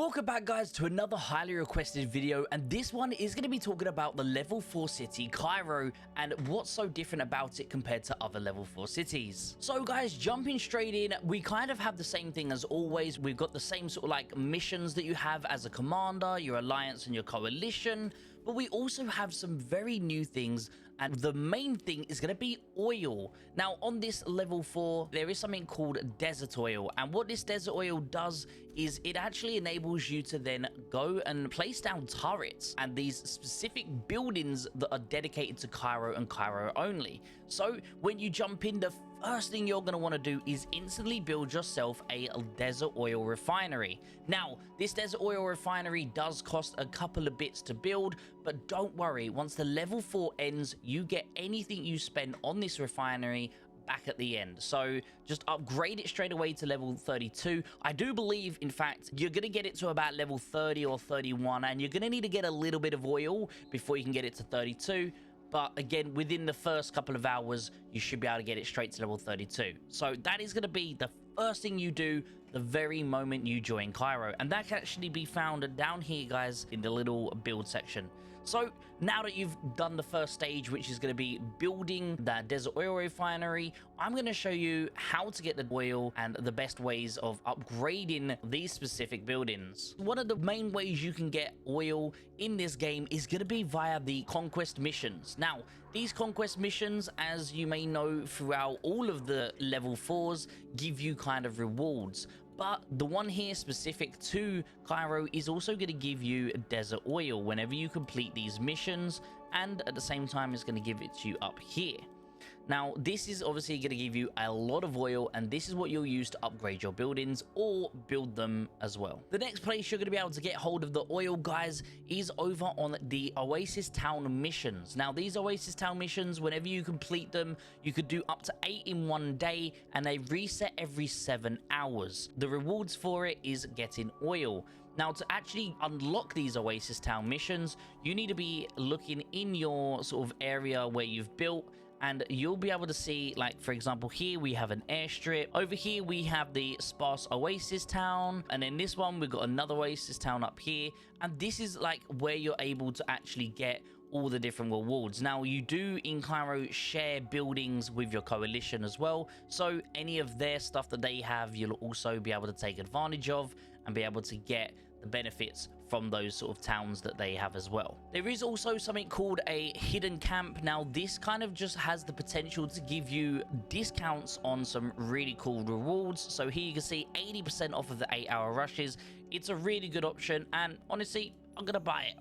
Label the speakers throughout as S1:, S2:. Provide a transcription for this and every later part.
S1: Welcome back guys to another highly requested video, and this one is going to be talking about the level 4 city Cairo and what's so different about it compared to other level 4 cities. So guys, jumping straight in, we kind of have the same thing as always. We've got the same sort of like missions that you have as a commander, your alliance and your coalition, but we also have some very new things, and the main thing is going to be oil. Now on this level 4 there is something called desert oil, and what this desert oil does is it actually enables you to then go and place down turrets and these specific buildings that are dedicated to Cairo and Cairo only. So when you jump in, the first thing you're going to want to do is instantly build yourself a desert oil refinery. Now this desert oil refinery does cost a couple of bits to build, but don't worry, once the level 4 ends you get anything you spend on this refinery back at the end. So just upgrade it straight away to level 32. I do believe, in fact, you're going to get it to about level 30 or 31, and you're going to need to get a little bit of oil before you can get it to 32. But again, within the first couple of hours, you should be able to get it straight to level 32. So that is going to be the first thing you do the very moment you join Cairo. And that can actually be found down here, guys, in the little build section. So now that you've done the first stage, which is going to be building that desert oil refinery, I'm going to show you how to get the oil and the best ways of upgrading these specific buildings. One of the main ways you can get oil in this game is going to be via the conquest missions. Now, these conquest missions, as you may know throughout all of the level 4s, give you kind of rewards. But the one here specific to Cairo is also going to give you desert oil whenever you complete these missions, and at the same time it's going to give it to you up here. Now this is obviously going to give you a lot of oil, and this is what you'll use to upgrade your buildings or build them as well. The next place you're going to be able to get hold of the oil, guys, is over on the Oasis Town missions. Now these Oasis Town missions, whenever you complete them, you could do up to 8 in one day, and they reset every 7 hours. The rewards for it is getting oil. Now, to actually unlock these Oasis Town missions, you need to be looking in your sort of area where you've built, and you'll be able to see, like, for example, here we have an airstrip. Over here we have the sparse Oasis Town, and then this one we've got another Oasis Town up here, and this is like where you're able to actually get all the different rewards. Now you do in Cairo share buildings with your coalition as well, so any of their stuff that they have you'll also be able to take advantage of and be able to get the benefits from those sort of towns that they have as well. There is also something called a hidden camp. Now this kind of just has the potential to give you discounts on some really cool rewards. So here you can see 80% off of the 8-hour rushes. It's a really good option, and honestly I'm gonna buy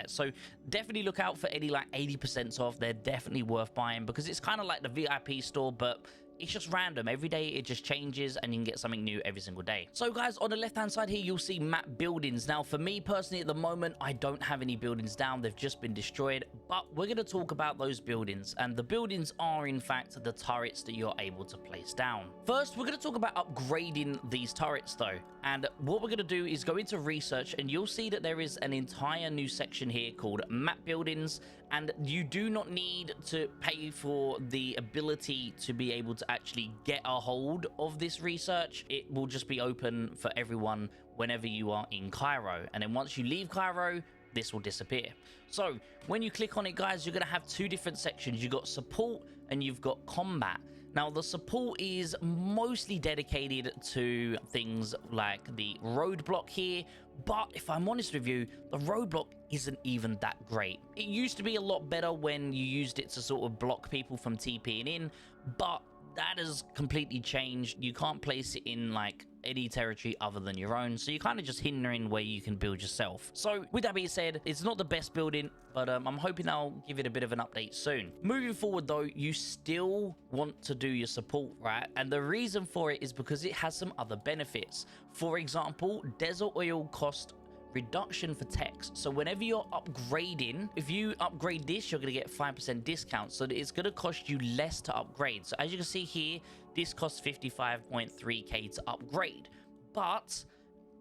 S1: it. So definitely look out for any like 80% off. They're definitely worth buying because it's kind of like the VIP store, but it's just random. Every day it just changes and you can get something new every single day. So guys, on the left hand side here you'll see map buildings. Now for me personally at the moment I don't have any buildings down, they've just been destroyed, but we're going to talk about those buildings, and the buildings are in fact the turrets that you're able to place down. First we're going to talk about upgrading these turrets though, and what we're going to do is go into research, and you'll see that there is an entire new section here called map buildings, and you do not need to pay for the ability to be able to actually get a hold of this research. It will just be open for everyone whenever you are in Cairo, and then once you leave Cairo this will disappear. So when you click on it, guys, you're going to have two different sections. You've got support and you've got combat. Now the support is mostly dedicated to things like the roadblock here, but if I'm honest with you, the roadblock isn't even that great. It used to be a lot better when you used it to sort of block people from TPing in, but that has completely changed. You can't place it in like any territory other than your own, so you're kind of just hindering where you can build yourself. So with that being said, it's not the best building, but I'm hoping I'll give it a bit of an update soon. Moving forward though, you still want to do your support, right? And the reason for it is because it has some other benefits. For example, desert oil cost reduction for text. So whenever you're upgrading, if you upgrade this, you're going to get 5% discount. So it's going to cost you less to upgrade. So as you can see here, this costs 55.3k to upgrade. But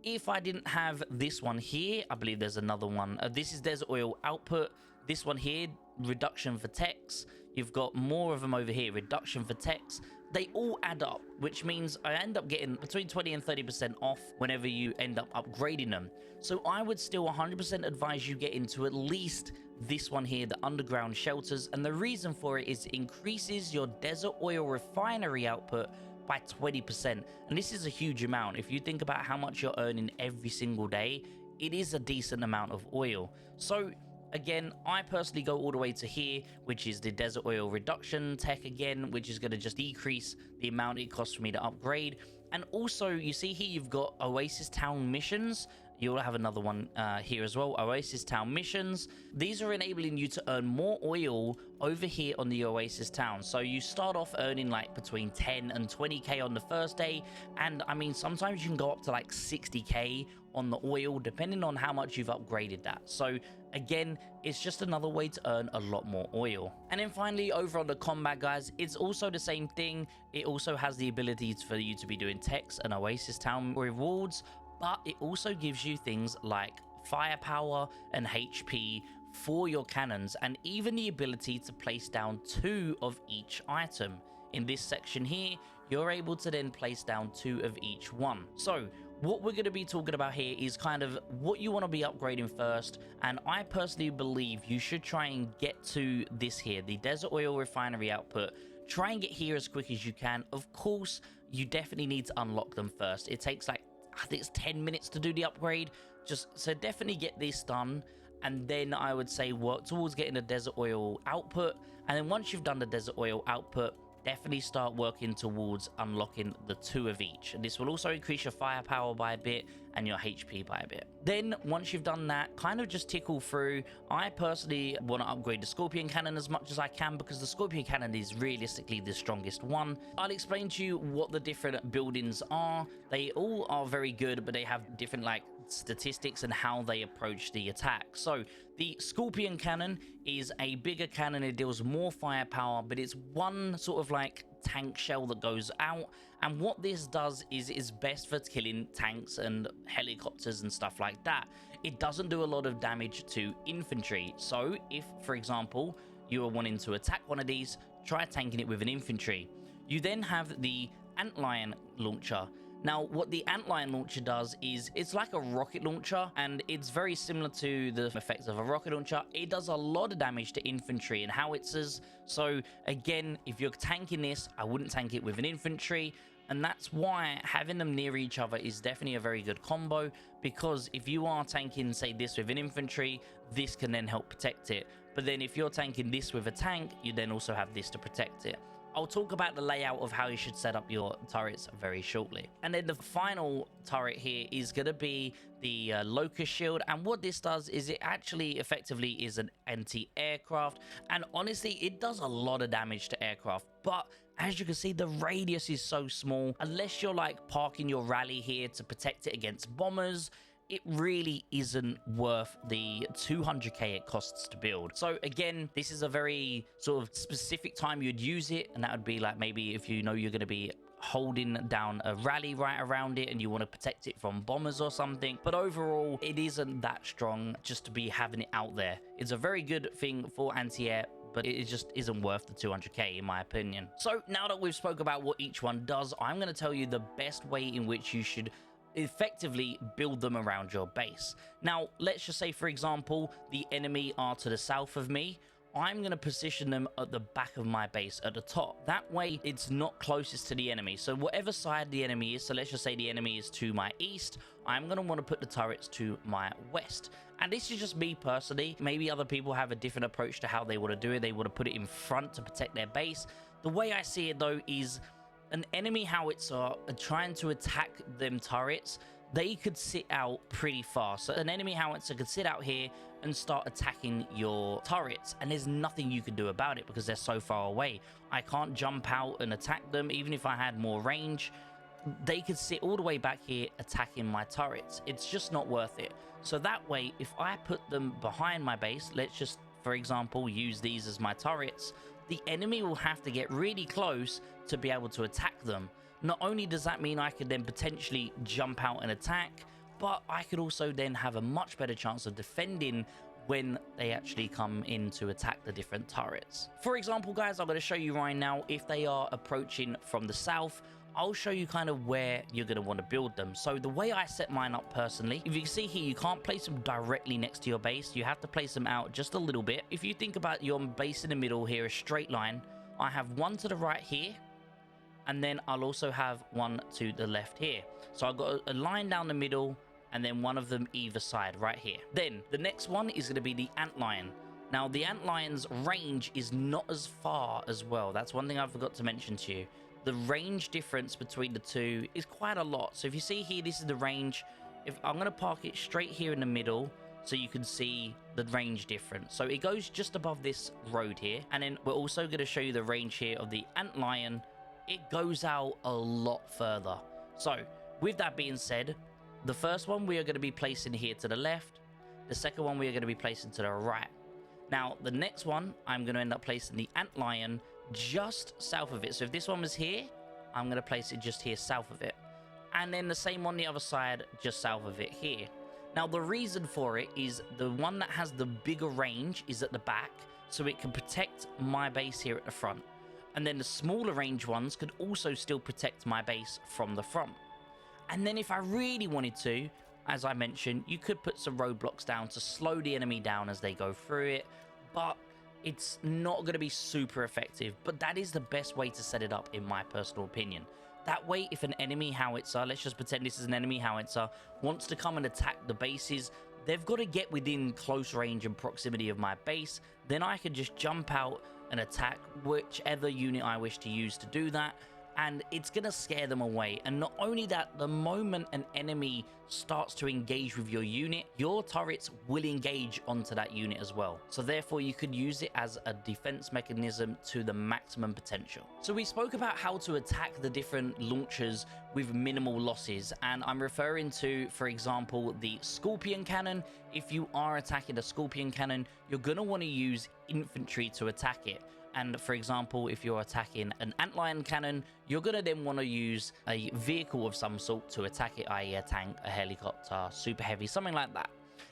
S1: if I didn't have this one here, I believe there's another one. This is desert oil output. This one here, reduction for text. You've got more of them over here, reduction for techs. They all add up, which means I end up getting between 20 and 30% off whenever you end up upgrading them. So I would still 100% advise you get into at least this one here, the underground shelters. And the reason for it is it increases your desert oil refinery output by 20%. And this is a huge amount. If you think about how much you're earning every single day, it is a decent amount of oil. So again, I personally go all the way to here, which is the desert oil reduction tech again, which is going to just decrease the amount it costs for me to upgrade. And also, you see here, you've got Oasis Town missions. You'll have another one here as well, Oasis Town missions. These are enabling you to earn more oil over here on the Oasis Town. So you start off earning like between 10 and 20k on the first day. And I mean, sometimes you can go up to like 60k on the oil, depending on how much you've upgraded that. So again, it's just another way to earn a lot more oil. And then finally, over on the combat, guys, it's also the same thing. It also has the ability for you to be doing techs and Oasis Town rewards, but it also gives you things like firepower and HP for your cannons, and even the ability to place down 2 of each item. In this section here, you're able to then place down 2 of each one. So what we're going to be talking about here is kind of what you want to be upgrading first, and I personally believe you should try and get to this here, the desert oil refinery output. Try and get here as quick as you can. Of course, you definitely need to unlock them first. It takes like, I think it's 10 minutes to do the upgrade. So definitely get this done, and then I would say work towards getting the desert oil output. And then once you've done the desert oil output, definitely start working towards unlocking the 2 of each. And this will also increase your firepower by a bit and your HP by a bit. Then once you've done that, kind of just tickle through. I personally want to upgrade the Scorpion Cannon as much as I can, because the Scorpion Cannon is realistically the strongest one. I'll explain to you what the different buildings are. They all are very good, but they have different like statistics and how they approach the attack. So the Scorpion Cannon is a bigger cannon. It deals more firepower, but it's one sort of like tank shell that goes out. And what this does is it's best for killing tanks and helicopters and stuff like that. It doesn't do a lot of damage to infantry. So if, for example, you are wanting to attack one of these, try tanking it with an infantry. You then have the Antlion launcher. Now, what the Antlion launcher does is it's like a rocket launcher, and it's very similar to the effects of a rocket launcher. It does a lot of damage to infantry and howitzers. So again, if you're tanking this, I wouldn't tank it with an infantry. And that's why having them near each other is definitely a very good combo, because if you are tanking, say, this with an infantry, this can then help protect it. But then if you're tanking this with a tank, you then also have this to protect it. I'll talk about the layout of how you should set up your turrets very shortly. And then the final turret here is going to be the Locust Shield. And what this does is it actually effectively is an anti-aircraft. And honestly, it does a lot of damage to aircraft. But as you can see, the radius is so small. Unless you're like parking your rally here to protect it against bombers, it really isn't worth the 200k it costs to build. So again, this is a very sort of specific time you'd use it, and that would be like maybe if you know you're going to be holding down a rally right around it and you want to protect it from bombers or something. But overall, it isn't that strong just to be having it out there. It's a very good thing for anti-air, but it just isn't worth the 200k in my opinion. So now that we've spoke about what each one does, I'm going to tell you the best way in which you should effectively build them around your base. Now, let's just say, for example, the enemy are to the south of me. I'm going to position them at the back of my base at the top. That way, it's not closest to the enemy. So whatever side the enemy is, so let's just say the enemy is to my east, I'm going to want to put the turrets to my west. And this is just me personally. Maybe other people have a different approach to how they want to do it. They want to put it in front to protect their base. The way I see it, though, is an enemy howitzer trying to attack them turrets, they could sit out pretty fast. So an enemy howitzer could sit out here and start attacking your turrets, and there's nothing you can do about it because they're so far away. I can't jump out and attack them. Even if I had more range, they could sit all the way back here attacking my turrets. It's just not worth it. So that way, if I put them behind my base, let's just, for example, use these as my turrets, the enemy will have to get really close to be able to attack them. Not only does that mean I could then potentially jump out and attack, but I could also then have a much better chance of defending when they actually come in to attack the different turrets. For example, guys, I'm going to show you right now, if they are approaching from the south, I'll show you kind of where you're going to want to build them. So the way I set mine up personally, if you can see here, you can't place them directly next to your base. You have to place them out just a little bit. If you think about your base in the middle here, a straight line, I have one to the right here, and then I'll also have one to the left here. So I've got a line down the middle, and then one of them either side right here. Then the next one is going to be the antlion. Now the antlion's range is not as far as well. That's one thing I forgot to mention to you. The range difference between the two is quite a lot. So if you see here, this is the range. If I'm going to park it straight here in the middle, so you can see the range difference. So it goes just above this road here. And then we're also going to show you the range here of the antlion. It goes out a lot further. So with that being said, the first one we are going to be placing here to the left. The second one we are going to be placing to the right. Now, the next one, I'm going to end up placing the antlion just south of it. So if this one was here, I'm going to place it just here south of it. And then the same on the other side, just south of it here. Now, the reason for it is the one that has the bigger range is at the back, so it can protect my base here at the front. And then the smaller range ones could also still protect my base from the front. And then if I really wanted to, as I mentioned, you could put some roadblocks down to slow the enemy down as they go through it. But it's not going to be super effective, but that is the best way to set it up, in my personal opinion. That way, if an enemy howitzer, let's just pretend this is an enemy howitzer, wants to come and attack the bases, they've got to get within close range and proximity of my base. Then I can just jump out and attack whichever unit I wish to use to do that. And it's going to scare them away. And not only that, the moment an enemy starts to engage with your unit, your turrets will engage onto that unit as well. So therefore, you could use it as a defense mechanism to the maximum potential. So we spoke about how to attack the different launchers with minimal losses. And I'm referring to, for example, the Scorpion Cannon. If you are attacking a Scorpion Cannon, you're going to want to use infantry to attack it. And for example, if you're attacking an antlion cannon, you're going to then want to use a vehicle of some sort to attack it, i.e. a tank, a helicopter, super heavy, something like that.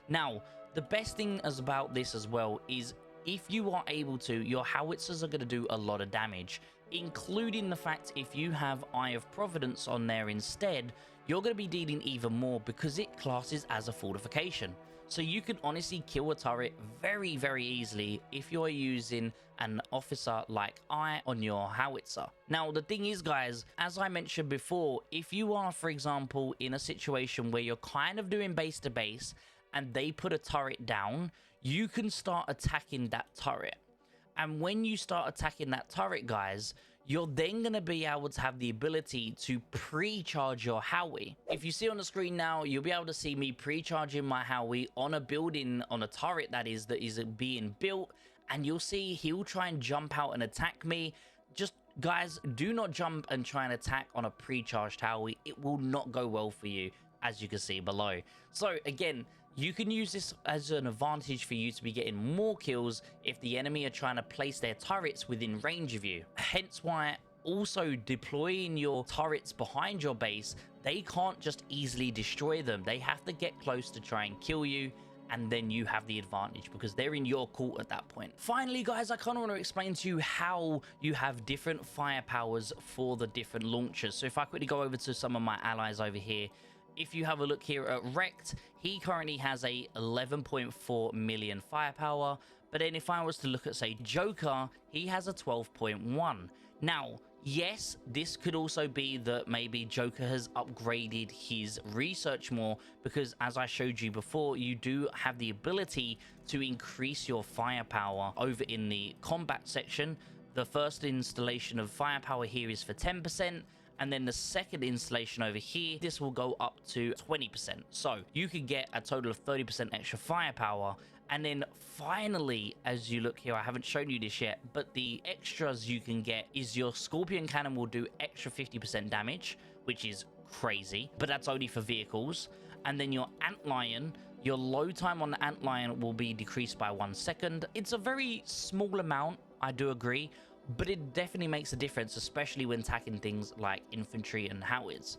S1: Now, the best thing about this as well is if you are able to, your howitzers are going to do a lot of damage, including the fact if you have Eye of Providence on there instead, you're going to be dealing even more because it classes as a fortification. So you can honestly kill a turret very, very easily if you're using an officer like I on your howitzer. Now, the thing is, guys, as I mentioned before, if you are, for example, in a situation where you're kind of doing base to base and they put a turret down, you can start attacking that turret. And when you start attacking that turret, guys, you're then going to be able to have the ability to pre-charge your Howie. If you see on the screen now, you'll be able to see me pre-charging my Howie on a building, on a turret that is being built, and you'll see he'll try and jump out and attack me. Just, guys, do not jump and try and attack on a pre-charged Howie. It will not go well for you, as you can see below. So, again, you can use this as an advantage for you to be getting more kills if the enemy are trying to place their turrets within range of you. Hence why also deploying your turrets behind your base, they can't just easily destroy them. They have to get close to try and kill you, and then you have the advantage because they're in your court at that point. Finally, guys, I kind of want to explain to you how you have different firepowers for the different launchers. So if I quickly go over to some of my allies over here, if you have a look here at Rect, he currently has a 11.4 million firepower. But then if I was to look at, say, Joker, he has a 12.1. Now, yes, this could also be that maybe Joker has upgraded his research more because, as I showed you before, you do have the ability to increase your firepower over in the combat section. The first installation of firepower here is for 10%. And then the second installation over here, this will go up to 20%. So you could get a total of 30% extra firepower. And then finally, as you look here, I haven't shown you this yet, but the extras you can get is your Scorpion Cannon will do extra 50% damage, which is crazy, but that's only for vehicles. And then your Antlion, your load time on the Antlion will be decreased by 1 second. It's a very small amount, I do agree, but it definitely makes a difference, especially when attacking things like infantry and howitzers.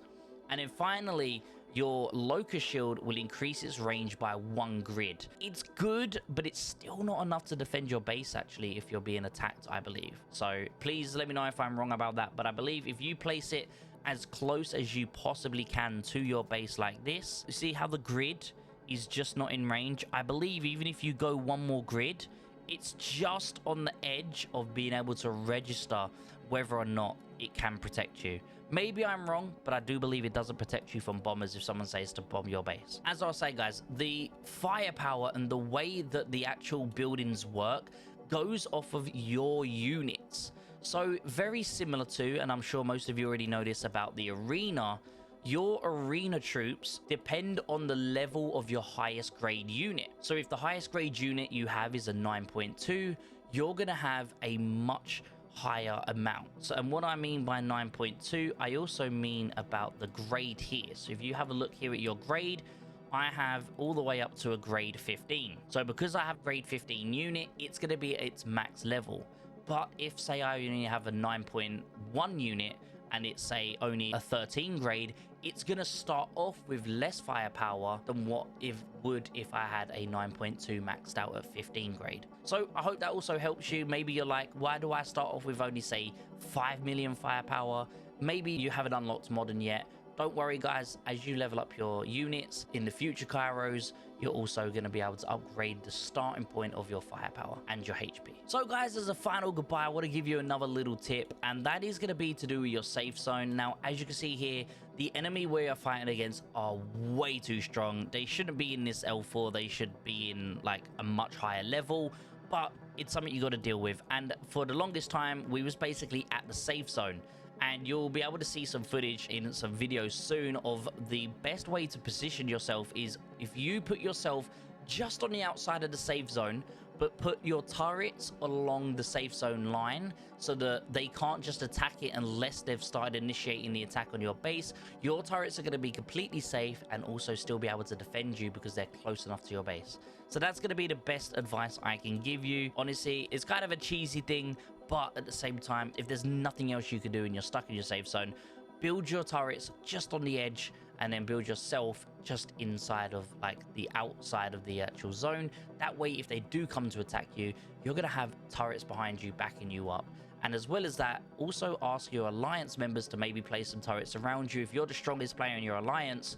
S1: And then finally, your locust shield will increase its range by 1 grid. It's good, but it's still not enough to defend your base, actually, if you're being attacked, I believe. So please let me know if I'm wrong about that, but I believe if you place it as close as you possibly can to your base like this, you see how the grid is just not in range? I believe even if you go 1 more grid, it's just on the edge of being able to register whether or not it can protect you. Maybe I'm wrong, but I do believe it doesn't protect you from bombers if someone says to bomb your base. As I was saying, guys, the firepower and the way that the actual buildings work goes off of your units. So very similar to, and I'm sure most of you already know this about the arena, your arena troops depend on the level of your highest grade unit. So if the highest grade unit you have is a 9.2, you're going to have a much higher amount. So, and what I mean by 9.2, I also mean about the grade here. So if you have a look here at your grade, I have all the way up to a grade 15. So because I have grade 15 unit, it's going to be at its max level. But if, say, I only have a 9.1 unit and it's, say, only a 13 grade, it's going to start off with less firepower than what it would if I had a 9.2 maxed out at 15 grade. So I hope that also helps you. Maybe you're like, why do I start off with only, say, 5 million firepower? Maybe you haven't unlocked modern yet. Don't worry, guys, as you level up your units in the future Kairos, you're also going to be able to upgrade the starting point of your firepower and your HP. So, guys, as a final goodbye, I want to give you another little tip, and that is going to be to do with your safe zone. Now, as you can see here, the enemy we are fighting against are way too strong. They shouldn't be in this L4. They should be in, like, a much higher level, but it's something you got to deal with. And for the longest time, we was basically at the safe zone. And you'll be able to see some footage in some videos soon of the best way to position yourself is if you put yourself just on the outside of the safe zone, but put your turrets along the safe zone line so that they can't just attack it unless they've started initiating the attack on your base. Your turrets are going to be completely safe and also still be able to defend you because they're close enough to your base. So that's going to be the best advice I can give you. Honestly, it's kind of a cheesy thing, but at the same time, if there's nothing else you can do and you're stuck in your safe zone, build your turrets just on the edge and then build yourself just inside of, like, the outside of the actual zone. That way, if they do come to attack you, you're going to have turrets behind you backing you up. And as well as that, also ask your alliance members to maybe place some turrets around you. If you're the strongest player in your alliance,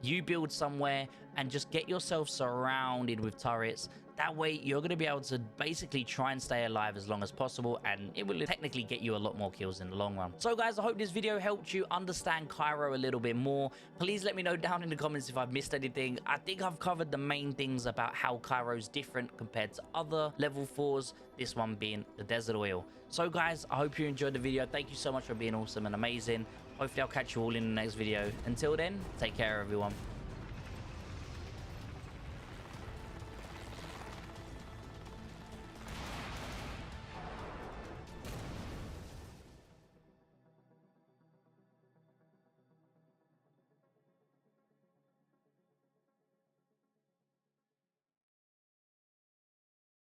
S1: you build somewhere and just get yourself surrounded with turrets. That way, you're going to be able to basically try and stay alive as long as possible, and it will technically get you a lot more kills in the long run. So, guys, I hope this video helped you understand Cairo a little bit more. Please let me know down in the comments if I've missed anything. I think I've covered the main things about how Cairo's different compared to other level 4s, this one being the Desert Oil. So, guys, I hope you enjoyed the video. Thank you so much for being awesome and amazing. Hopefully, I'll catch you all in the next video. Until then, take care, everyone.